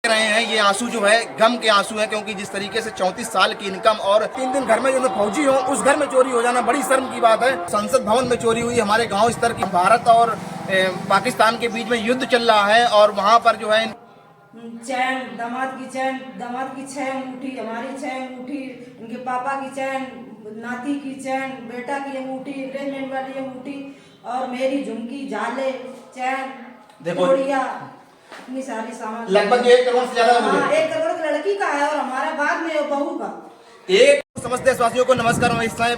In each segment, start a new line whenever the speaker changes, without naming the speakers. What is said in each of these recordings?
रहे हैं ये आंसू जो है गम के आंसू हैं, क्योंकि जिस तरीके से 34 साल की इनकम और 3 दिन घर में जो फौजी हो उस घर में चोरी हो जाना बड़ी शर्म की बात है। संसद भवन में चोरी हुई, हमारे गांव स्तर की। भारत और पाकिस्तान के बीच में युद्ध चल रहा है और वहां पर जो है
चैन, दामाद की 6 अंगूठी, हमारी 6 अंगूठी, उनके पापा की चैन, नाती की चैन, बेटा की अंगूठी, प्रेग्नेंट वाली अंगूठी और मेरी झुमकी, झाले, चैन, चूड़ियां, इतनी सारी सामान
लगभग 1 करोड़ से ज्यादा।
हाँ, 1 करोड़ की लड़की का है और हमारा बाद में बहू का।
एक समस्त देशवासियों को नमस्कार। मैं इस समय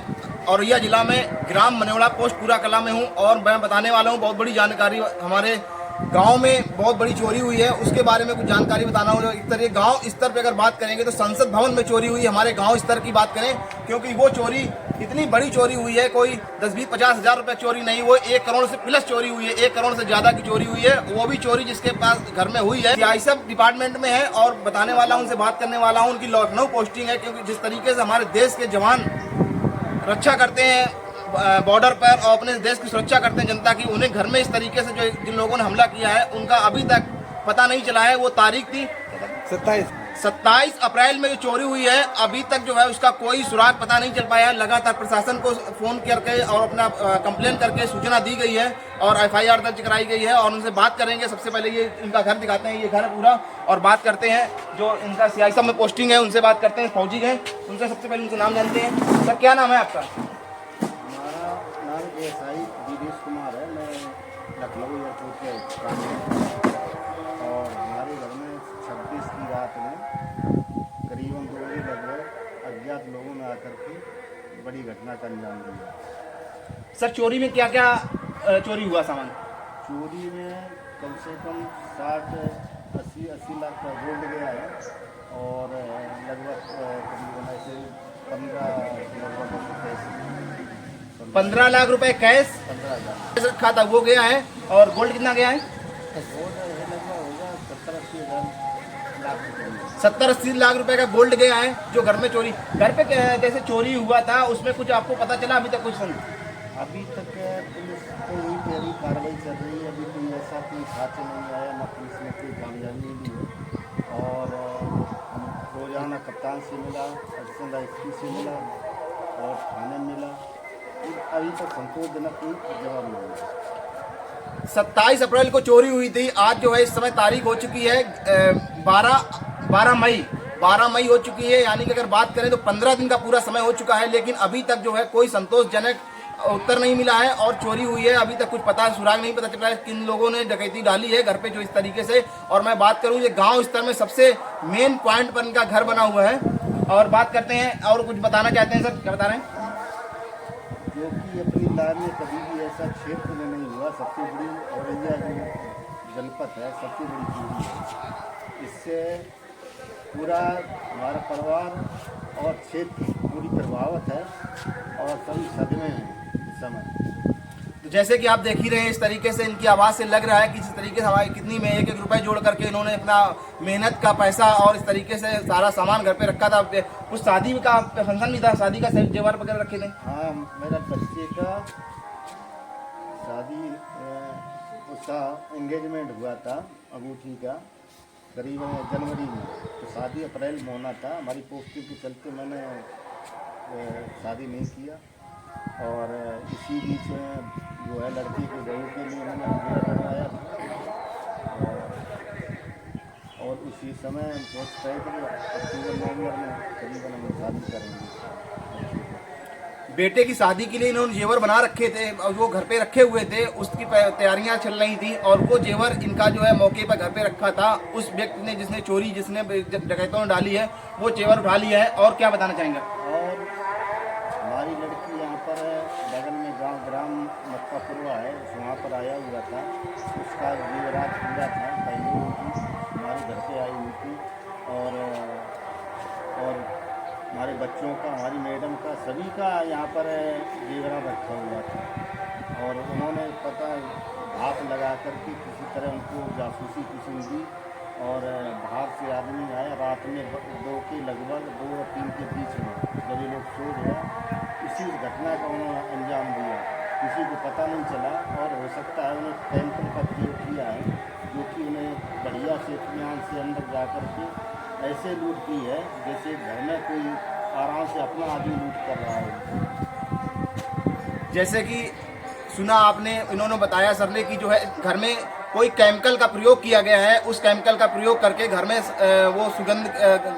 औरैया जिला में ग्राम मनेवड़ा पोस्ट पूरा कला में हूं और मैं बताने वाला हूं बहुत बड़ी जानकारी। हमारे गांव में बहुत बड़ी चोरी हुई है, उसके बारे में कुछ जानकारी बताना हूं। इस तरह गांव स्तर पर अगर बात करेंगे तो संसद भवन में चोरी हुई, हमारे गांव स्तर की बात करें, क्योंकि वो चोरी इतनी बड़ी चोरी हुई है, कोई 10-20-50 हजार रुपए चोरी नहीं, वो 1 करोड़ से प्लस चोरी हुई है, 1 करोड़ से ज्यादा की चोरी हुई है। वो भी चोरी जिसके पास घर में हुई है सीआईएसएफ सब डिपार्टमेंट में है और बताने वाला हूं, उनसे बात करने वाला हूं। उनकी लखनऊ पोस्टिंग है, क्योंकि जिस तरीके से हमारे देश के जवान रक्षा करते हैं बॉर्डर पर और अपने देश की सुरक्षा करते हैं जनता की, उन्हें घर में इस तरीके से जो जिन लोगों ने हमला किया है उनका अभी तक पता नहीं चला है। वो तारीख थी 27 अप्रैल में जो चोरी हुई है, अभी तक जो है उसका कोई सुराग पता नहीं चल पाया। लगातार प्रशासन को फोन करके और अपना कंप्लेन करके सूचना दी गई है और एफआईआर दर्ज कराई गई है और उनसे बात करेंगे। सबसे पहले ये इनका घर दिखाते हैं, ये घर पूरा, और बात करते हैं जो इनका सीआईएसएफ में पोस्टिंग है उनसे बात करते हैं, फौजी हैं उनसे। सबसे पहले उनसे नाम जानते हैं। सर क्या नाम है आपका?
हमारा नाम एएसआई दिनेश कुमार है। मैं लखनऊ एयरपोर्ट के काम में और हमारे घर में 26 की रात में करीबन 2 बजे लगभग अज्ञात लोगों ने आकर के बड़ी घटना का अंजाम दिया।
सर चोरी में क्या क्या चोरी हुआ सामान?
चोरी में कम से कम 60-80 लाख का गोल्ड गया है और लगभग करीबन ऐसे
15 लाख रुपए कैश
15,000
रखा था वो गया है। और गोल्ड कितना गया है?
गोल्ड लगभग होगा 70-80 लाख रुपये।
70-80 लाख रुपए का गोल्ड गया है जो घर में चोरी। घर पे जैसे चोरी हुआ था उसमें कुछ आपको पता चला अभी तक? कुछ
अभी तक पुलिस को हुई तैयारी कार्रवाई चल रही है। अभी कोई ऐसा कोई साक्ष्य नहीं आया, ना पुलिस ने कोई कामयाबी ली है। और रोजाना कप्तान से मिला, एडिशनल आईएसपी से मिला और थाने मिला, अभी तक संतोषजनक कोई जवाब नहीं मिला।
27 अप्रैल को चोरी हुई थी, आज जो है इस समय तारीख हो चुकी है 12 मई हो चुकी है, यानी कि अगर बात करें तो 15 दिन का पूरा समय हो चुका है, लेकिन अभी तक जो है कोई संतोषजनक उत्तर नहीं मिला है और चोरी हुई है। अभी तक कुछ पता सुराग नहीं पता चल रहा है किन लोगों ने डकैती डाली है घर पे जो इस तरीके से। और मैं बात करूं ये गांव स्तर में सबसे मेन पॉइंट पर इनका घर बना हुआ है। और बात करते हैं और कुछ बताना चाहते हैं। सर क्या बता रहे हैं?
जो कि अपनी लाइफ में कभी भी ऐसा क्षेत्र में नहीं हुआ। सबसे बड़ी औरैया जो जनपद है सबसे बड़ी चोरी है। इससे पूरा हमारा परिवार और क्षेत्र पूरी प्रभावित है और सभी सदमे हैं इस समय।
तो जैसे कि आप देख ही रहे हैं इस तरीके से इनकी आवाज़ से लग रहा है कि जिस तरीके से हमारी कितनी में 1-1 रुपए जोड़ करके इन्होंने अपना मेहनत का पैसा और इस तरीके से सारा सामान घर पे रखा था। कुछ शादी का फंक्शन भी था, शादी का जेवर वगैरह रखे थे।
हाँ, मेरा बच्चे का शादी उसका एंगेजमेंट हुआ था अंगूठी का करीबन जनवरी में, तो शादी अप्रैल में होना था। हमारी पोस्टिंग के चलते मैंने शादी नहीं किया और इसी बीच जो है लड़की के बहू के लिए मैंने जेवर बनवाया और उसी समय सोच रहे थे अक्टूबर-नवंबर में करीबन हम शादी करेंगे।
बेटे की शादी के लिए इन्होंने जेवर बना रखे थे और वो घर पे रखे हुए थे, उसकी तैयारियां चल रही थी और वो जेवर इनका जो है मौके पर घर पे रखा था। उस व्यक्ति ने जिसने चोरी जिसने डकैतों ने डाली है वो जेवर उठा लिया है। और क्या बताना चाहेंगे?
और हमारी लड़की यहाँ पर बगल में गांव ग्राम मक्कापुरवा है, वहाँ पर आया हुआ था। उसका जेवरात पूरा था, पहले उनकी हमारे घर पे आई हुई थी और हमारे बच्चों का, हमारी मैडम का, सभी का यहाँ पर जेवरात रखा हुआ था। और उन्होंने पता भाप लगा करके किसी तरह उनको जासूसी किस्म दी और बाहर से आदमी आया रात में 2 के लगभग 2 और 3 के बीच में, जब ये लोग सो गया, इसी घटना का उन्होंने अंजाम दिया। किसी को पता नहीं चला और हो सकता है उन्होंने टेम्पल का प्रयोग किया है जो कि उन्हें बढ़िया से इत्मीनान से अंदर जा कर के ऐसे लूट की है जैसे घर में कोई आराम से अपना आदमी लूट कर रहा है।
जैसे कि सुना आपने, इन्होंने बताया सर ने कि जो है घर में कोई केमिकल का प्रयोग किया गया है, उस केमिकल का प्रयोग करके घर में वो सुगंध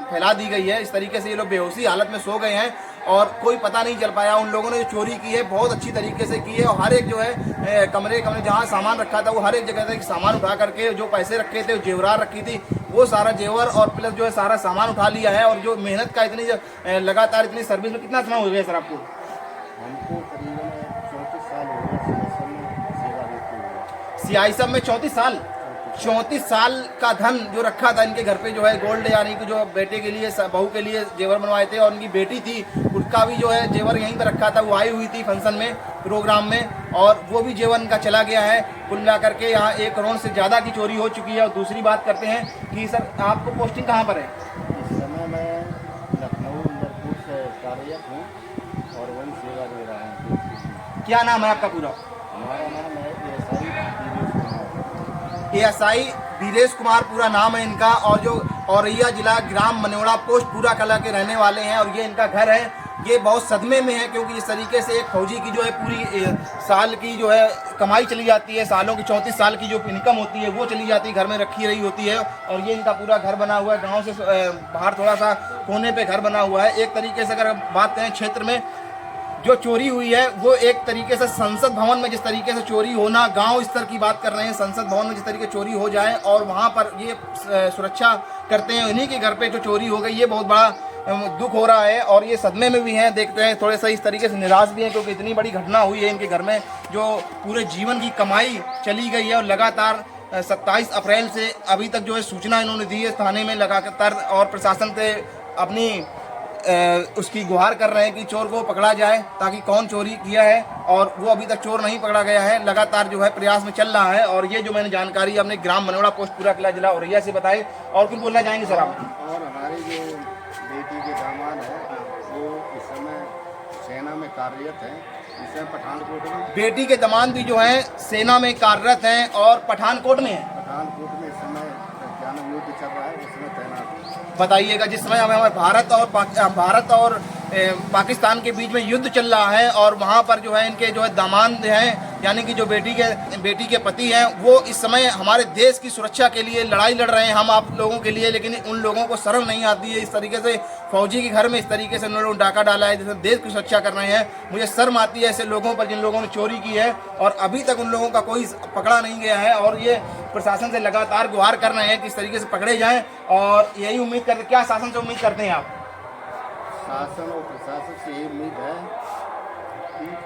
फैला दी गई है। इस तरीके से ये लोग बेहोशी हालत में सो गए हैं और कोई पता नहीं चल पाया। उन लोगों ने जो चोरी की है बहुत अच्छी तरीके से की है और हर एक जो है कमरे जहाँ सामान रखा था वो हर एक जगह से सामान उठा करके जो पैसे रखे थे, जेवरात रखी थी, वो सारा जेवर और प्लस जो है सारा सामान उठा लिया है। और जो मेहनत का इतनी लगातार इतनी सर्विस में कितना समय हो गया सर आपको?
हमको करीबन 34 साल हो गए सीआईएसएफ में सेवा देते हुए।
सीआईएसएफ में 34 साल। 34 साल का धन जो रखा था इनके घर पे जो है गोल्ड, यानी कि जो बेटे के लिए बहू के लिए जेवर बनवाए थे और उनकी बेटी थी उसका भी जो है जेवर यहीं पे रखा था। वो आई हुई थी फंक्शन में, प्रोग्राम में, और वो भी जेवर इनका चला गया है। कुल मिला करके यहाँ 1 करोड़ से ज़्यादा की चोरी हो चुकी है। और दूसरी बात करते हैं कि सर आपको पोस्टिंग कहाँ पर है?
इस समय मैं लखनऊ एयरपोर्ट से कार्यरत हूँ और वही सेवा दे रहा हूँ।
क्या नाम है आपका पूरा?
हमारा नाम है
एएसआई वीरेश कुमार पूरा नाम है इनका। और जो औरैया जिला ग्राम मनेवड़ा पोस्ट पूरा कला के रहने वाले हैं और ये इनका घर है। ये बहुत सदमे में है क्योंकि इस तरीके से एक फौजी की जो है पूरी साल की जो है कमाई चली जाती है, सालों की 34 साल की जो इनकम होती है वो चली जाती है, घर में रखी रही होती है। और ये इनका पूरा घर बना हुआ है, गाँव से बाहर थोड़ा सा कोने पे घर बना हुआ है। एक तरीके से अगर बात करें क्षेत्र में जो चोरी हुई है वो एक तरीके से संसद भवन में जिस तरीके से चोरी होना, गांव स्तर की बात कर रहे हैं, संसद भवन में जिस तरीके से चोरी हो जाए और वहां पर ये सुरक्षा करते हैं, उन्हीं के घर पे जो चोरी हो गई, ये बहुत बड़ा दुख हो रहा है। और ये सदमे में भी हैं, देखते हैं थोड़े सा इस तरीके से निराश भी हैं क्योंकि इतनी बड़ी घटना हुई है इनके घर में, जो पूरे जीवन की कमाई चली गई है। और लगातार 27 अप्रैल से अभी तक जो है सूचना इन्होंने दी है थाने में लगातार, और प्रशासन से अपनी उसकी गुहार कर रहे हैं कि चोर को पकड़ा जाए ताकि कौन चोरी किया है, और वो अभी तक चोर नहीं पकड़ा गया है। लगातार जो है प्रयास में चल रहा है। और ये जो मैंने जानकारी अपने ग्राम मनेवड़ा पोस्ट पूरा किला जिला औरैया से बताई। और कुछ बोलना चाहेंगे सर आप?
और हमारी जो बेटी के दामाद है वो इस समय सेना में कार्यरत है, इस समय पठानकोट में।
बेटी के दामाद भी जो है सेना में कार्यरत हैं और पठानकोट में है।
पठानकोट में इस समय क्या नाम युद्ध चल रहा है, उसमें तैनात है।
बताइएगा, जिस समय हमें भारत और पाकिस्तान के बीच में युद्ध चल रहा है और वहाँ पर जो है इनके जो है दामाद हैं, यानी कि जो बेटी के पति हैं, वो इस समय हमारे देश की सुरक्षा के लिए लड़ाई लड़ रहे हैं, हम आप लोगों के लिए। लेकिन उन लोगों को शर्म नहीं आती है, इस तरीके से फौजी के घर में इस तरीके से उन लोगों ने डाका डाला है, जैसे देश की सुरक्षा कर रहे हैं। मुझे शर्म आती है ऐसे लोगों पर जिन लोगों ने चोरी की है और अभी तक उन लोगों का कोई पकड़ा नहीं गया है। और ये प्रशासन से लगातार गुहार कर रहे हैं कि इस तरीके से पकड़े जाएं। और यही उम्मीद करते, क्या शासन से उम्मीद करते हैं आप?
शासन और प्रशासन से यही उम्मीद है कि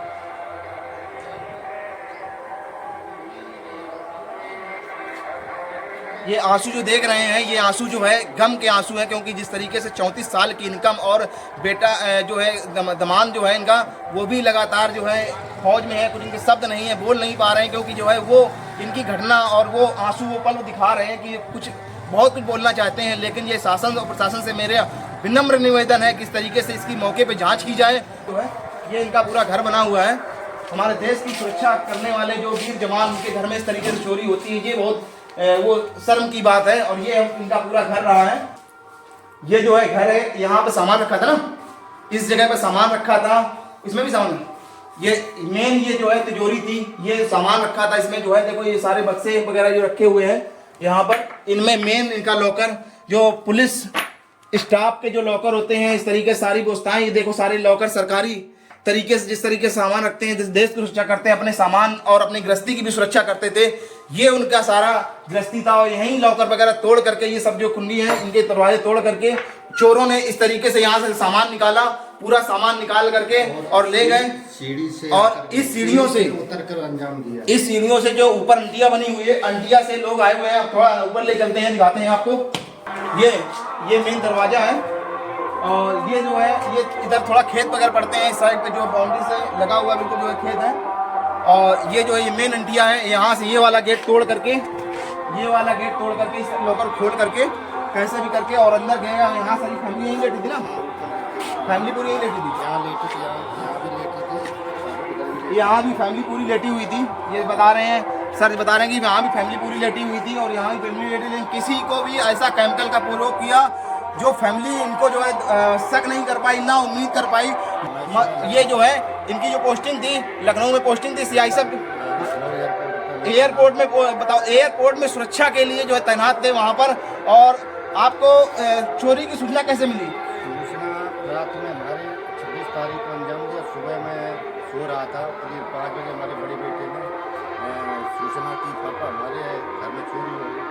ये आंसू जो देख रहे हैं, ये आंसू जो है गम के आंसू हैं, क्योंकि जिस तरीके से 34 साल की इनकम और बेटा जो है दामाद जो है इनका, वो भी लगातार जो है फौज में है। कुछ इनके शब्द नहीं है, बोल नहीं पा रहे हैं क्योंकि जो है वो इनकी घटना और वो आंसू वो पल दिखा रहे हैं कि कुछ बहुत कुछ बोलना चाहते हैं। लेकिन ये शासन और प्रशासन से मेरे विनम्र निवेदन है कि इस तरीके से इसकी मौके पे जांच की जाए। जो है ये इनका पूरा घर बना हुआ है। हमारे देश की सुरक्षा करने वाले जो वीर जवान, उनके घर में इस तरीके से चोरी होती है, ये बहुत वो शर्म की बात है। और ये इनका पूरा घर रहा है, ये जो है घर है, यहाँ पे सामान रखा था ना, इस जगह पे सामान रखा था, इसमें भी सामान, ये मेन ये जो है तिजोरी थी, ये सामान रखा था इसमें जो है, देखो ये सारे बक्से वगैरह जो रखे हुए हैं यहाँ पर, इनमें मेन इनका लॉकर, जो पुलिस स्टाफ के जो लॉकर होते हैं, इस तरीके से सारी व्यवस्थाएं, ये देखो सारे लॉकर सरकारी तरीके से जिस तरीके से सामान रखते हैं, देश की सुरक्षा करते हैं, अपने सामान और अपनी गृहस्थी की भी सुरक्षा करते थे, ये उनका सारा गृहस्थी था। और यहीं लॉकर वगैरह तोड़ करके, ये सब जो कुंडी है इनके दरवाजे तोड़ करके चोरों ने इस तरीके से यहाँ से सामान निकाला, पूरा सामान निकाल करके और ले गए
सीढ़ी से,
और इस सीढ़ियों से
उतर कर अंजाम दिया।
इस सीढ़ियों से जो ऊपर अंटिया बनी हुई है, अंटिया से लोग आए हुए हैं। थोड़ा ऊपर ले चलते हैं, दिखाते हैं आपको। ये मेन दरवाजा है और ये जो है ये इधर थोड़ा खेत वगैरह पड़ते हैं, इस साइड पे जो बाउंड्री से लगा हुआ बिल्कुल जो है खेत है। और ये जो है ये मेन अंटिया है, यहाँ से ये वाला गेट तोड़ करके, ये वाला गेट तोड़ करके, इस लॉकर खोल करके कैसे भी करके और अंदर गए। यहाँ सारी फैमिली यहीं लेटी थी ना, फैमिली पूरी यहीं लेटी थी,
यहाँ लेटी थी, यहाँ भी लेटी थी,
यहाँ भी फैमिली पूरी लेटी हुई थी। ये बता रहे हैं सर बता रहे हैं कि यहाँ भी फैमिली पूरी लेटी हुई थी और यहाँ भी फैमिली लेटी, लेकिन किसी को भी ऐसा केमिकल का प्रयोग किया जो फैमिली इनको जो है शक नहीं कर पाई, ना उम्मीद कर पाई। ये जो है इनकी जो पोस्टिंग थी, लखनऊ में पोस्टिंग थी, सीआई सब एयरपोर्ट में, बताओ एयरपोर्ट में सुरक्षा के लिए जो है तैनात थे वहाँ पर। और आपको चोरी की सूचना कैसे मिली?
सूचना रात में हमारे 26 तारीख को अंजाम दिया। सुबह मैं सो रहा था, करीब 5 बजे हमारे बड़े बेटे ने सूचना की, पापा हमारे घर में चोरी हो गई।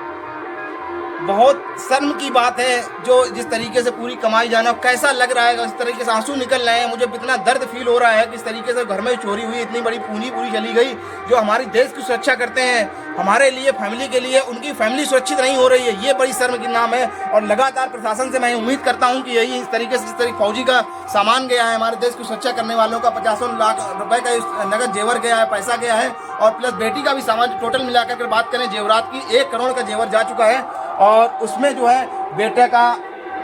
बहुत शर्म की बात है जो जिस तरीके से पूरी कमाई जाना, कैसा लग रहा है, इस तरीके से आंसू निकल रहे हैं, मुझे इतना दर्द फील हो रहा है कि इस तरीके से घर में चोरी हुई, इतनी बड़ी पूंजी पूरी चली गई जो हमारी देश की सुरक्षा करते हैं, हमारे लिए, फैमिली के लिए, उनकी फैमिली सुरक्षित नहीं हो रही है। ये बड़ी शर्म की नाम है। और लगातार प्रशासन से मैं उम्मीद करता हूँ कि यही इस तरीके से, जिस तरीके फौजी का सामान गया है, हमारे देश की सुरक्षा करने वालों का 50 लाख रुपए का नगद जेवर गया है, पैसा गया है, और प्लस बेटी का भी सामान टोटल मिलाकर के बात करें जेवरात की 1 करोड़ का जेवर जा चुका है। और उसमें जो है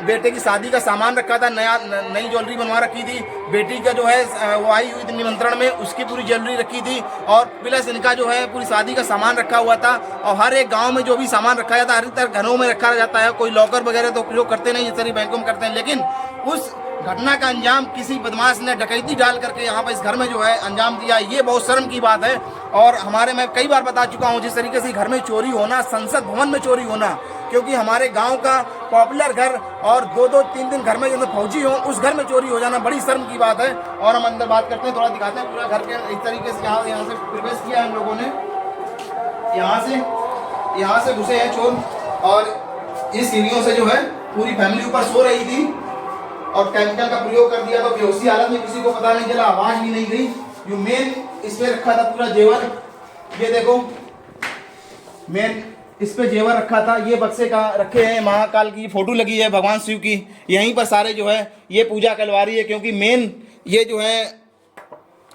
बेटे की शादी का सामान रखा था, नई ज्वेलरी बनवा रखी थी, बेटी का जो है वो आई हुई थी निमंत्रण में, उसकी पूरी ज्वेलरी रखी थी, और प्लस इनका जो है पूरी शादी का सामान रखा हुआ था। और हर एक गांव में जो भी सामान रखा जाता है, हर तरह घरों में रखा जाता है, कोई लॉकर वगैरह तो प्रयोग करते नहीं, जिस तरह बैंकों में करते हैं, लेकिन उस घटना का अंजाम किसी बदमाश ने डकैती डाल करके यहाँ पर इस घर में जो है अंजाम दिया। ये बहुत शर्म की बात है। और मैं कई बार बता चुका हूँ, जिस तरीके से घर में चोरी होना, संसद भवन में चोरी होना, क्योंकि हमारे गांव का पॉपुलर घर और 2-2, 3-3 घर में जब फौजी हो, उस घर में चोरी हो जाना बड़ी शर्म की बात है। और हम अंदर बात करते हैं, थोड़ा दिखाते हैं पूरा घर के इस तरीके से। यहाँ से प्रवेश किया हम लोगों ने, यहाँ से घुसे हैं चोर, और इस सीढ़ियों से जो है पूरी फैमिली ऊपर सो रही थी और केमिकल का प्रयोग कर दिया, तो बेहोशी हालत में, किसी को पता नहीं चला, आवाज भी नहीं गई। जो मेन इसमें रखा था पूरा जेवर, ये देखो मेन इस पे जेवर रखा था, ये बक्से का रखे हैं, महाकाल की फोटो लगी है, भगवान शिव की, यहीं पर सारे जो है ये पूजा करवा रही है, क्योंकि मेन ये जो है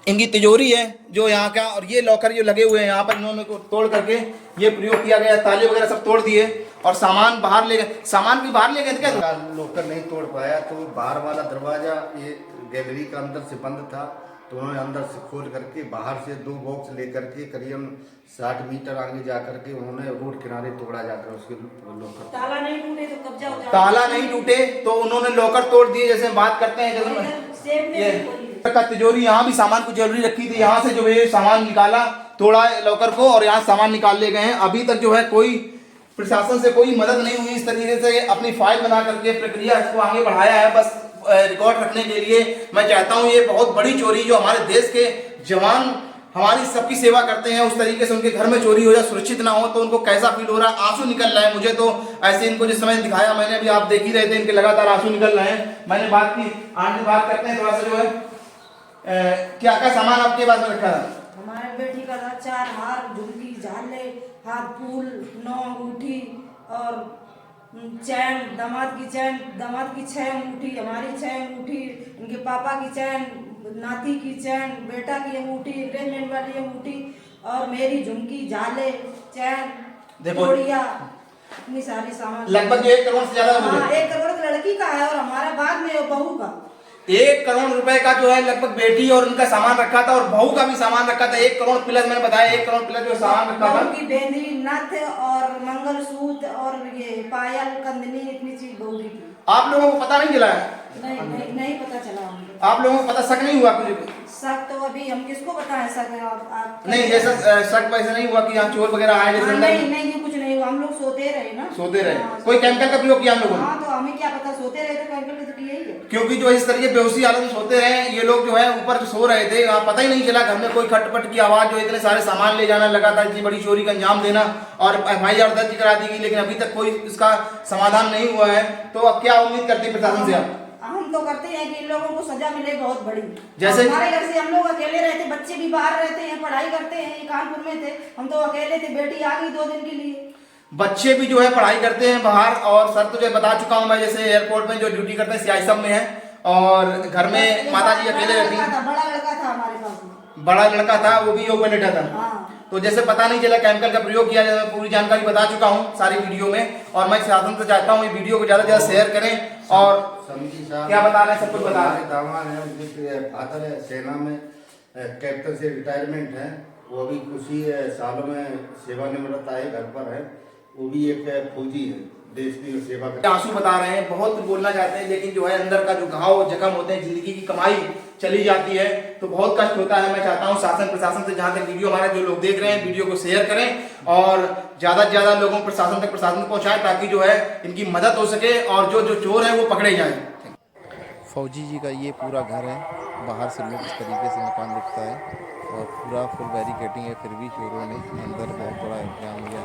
इनकी तिजोरी है जो यहाँ का, और ये लॉकर जो लगे हुए हैं यहाँ पर, इन्होंने को तोड़ करके ये प्रयोग किया गया, ताले वगैरह सब तोड़ दिए और सामान बाहर ले गए। सामान भी बाहर ले गए क्या?
लॉकर नहीं तोड़ पाया, तो बाहर वाला दरवाजा ये गैलरी का अंदर से बंद था, तो उन्होंने अंदर से खोल करके बाहर से 2 बॉक्स लेकर के करीबन 60 मीटर आगे जा करके उन्होंने रोड किनारे तोड़ा जाकर उसके लॉकर।
ताला नहीं टूटे तो कब्जा हो जाता,
ताला नहीं टूटे तो उन्होंने लॉकर तोड़ दिए। जैसे हम बात करते हैं, जैसे का तिजोरी, यहाँ भी सामान को ज्वेलरी रखी थी, यहाँ से जो है सामान निकाला, तोड़ा लॉकर को और यहाँ सामान निकाल ले गए हैं। अभी तक जो है कोई प्रशासन से कोई मदद नहीं हुई। इस तरीके से अपनी फाइल बना करके प्रक्रिया इसको आगे बढ़ाया है, बस रिकॉर्ड रखने के लिए। मैं चाहता हूँ ये बहुत बड़ी चोरी जो हमारे देश के जवान हमारी सबकी सेवा करते हैं, उस तरीके से उनके घर में चोरी हो जाए, सुरक्षित ना हो, तो उनको कैसा फील हो रहा है। आंसू निकल रहा है मुझे तो, ऐसे इनको जिस समय दिखाया मैंने, अभी आप देख ही रहे थे, इनके लगातार आंसू निकल रहे हैं। मैंने बात की, आगे बात करते हैं थोड़ा सा जो है क्या क्या सामान आपके पास में रखा है?
हमारे बेटी का था 4 हार, झुमकी, झाले, हाथ फूल, 9 अंगूठी और चैन, दामाद की 6 अंगूठी, हमारी 6 अंगूठी, इनके पापा की चैन, नाती की चैन, बेटा की अंगूठी, एंगेजमेंट वाली अंगूठी और मेरी झुमकी, झाले, चैन, चूड़ियां, इतनी सारी सामान,
लगभग 1 करोड़ से ज्यादा।
हाँ, 1 करोड़ लड़की का है और हमारा बाद में बहू का
1 करोड़ रुपए का जो है लगभग बेटी और उनका सामान रखा था, और बहू का भी सामान रखा था। 1 करोड़ प्लस, मैंने बताया 1 करोड़ प्लस जो सामान रखा था।
बहू की बेंदी, नथ और मंगलसूत्र और ये पायल, कंदनी, इतनी चीज बहू की।
आप लोगों को पता नहीं चला है?
नहीं पता चला हमको।
आप लोगों को पता शक नहीं हुआ कुछ?
शक तो अभी हम किसको बताएं शक है आप
नहीं, जैसा शक वैसा नहीं हुआ कि यहाँ चोर वगैरह आए जैसे?
नहीं, ये कुछ नहीं हुआ, हम लोग सोते रहे ना।
सोते रहे? कोई केमिकल का प्रयोग किया हम लोगों ने?
हाँ, तो हमें क्या पता, सोते रहे तो केमिकल तो किया ही है।
क्योंकि जो इस तरीके बेहोशी हालत में सोते रहे ये लोग, जो है ऊपर जो सो रहे थे, पता ही नहीं चला, घर में कोई खटपट की आवाज, जो इतने सारे सामान ले जाना लगा था, इतनी बड़ी चोरी का अंजाम देना, और FIR दर्ज करा दी गई, लेकिन अभी तक कोई इसका समाधान नहीं हुआ है। तो अब क्या उम्मीद करते हैं प्रशासन से आप?
हम तो करते हैं कि इन लोगों को सजा मिले बहुत बड़ी।
जैसे
हमारे घर से हम लोग अकेले रहते, बच्चे भी बाहर रहते हैं, पढ़ाई करते हैं, कानपुर में थे, हम तो अकेले थे, बेटी आ गई 2 दिन के लिए।
बच्चे भी जो है पढ़ाई करते हैं बाहर, और सर तुझे बता चुका हूँ मैं, जैसे एयरपोर्ट में जो ड्यूटी करते हैं CI सब में है, और घर में माता जी अकेले रहती हैं।
बड़ा लड़का था हमारे पास में,
बड़ा लड़का था, वो भी योग में लेटा था।
हाँ।
तो जैसे पता नहीं चला केमिकल का प्रयोग किया, जैसे पूरी जानकारी बता चुका हूँ सारी वीडियो में, और मैं शासन से चाहता हूँ ये वीडियो को ज्यादा से ज्यादा शेयर करें। और क्या बता रहे हैं, सब कुछ बता रहे हैं।
दामाद है, फादर है, सेना में कैप्टन से रिटायरमेंट है, वो अभी कुछ ही सालों में सेवानिवृत्त आए, घर पर है। वो भी एक फौजी है, देश की सेवा कर।
आंसू बता रहे हैं, बहुत कुछ बोलना चाहते हैं, लेकिन जो है अंदर का जो घाव जख्म होते हैं, जिंदगी की कमाई चली जाती है तो बहुत कष्ट होता है। मैं चाहता हूं शासन प्रशासन से, जहां तक वीडियो हमारे जो लोग देख रहे हैं, वीडियो को शेयर करें और ज्यादा से ज्यादा लोगों को प्रशासन तक पहुंचाएं, ताकि जो है इनकी मदद हो सके और जो चोर है वो पकड़े जाए।
फौजी जी का ये पूरा घर है, बाहर से लुक इस तरीके से मकान दिखता है और पूरा फुल बैरिकेडिंग है, फिर भी चोरों ने अंदर बहुत बड़ा इंतजाम किया।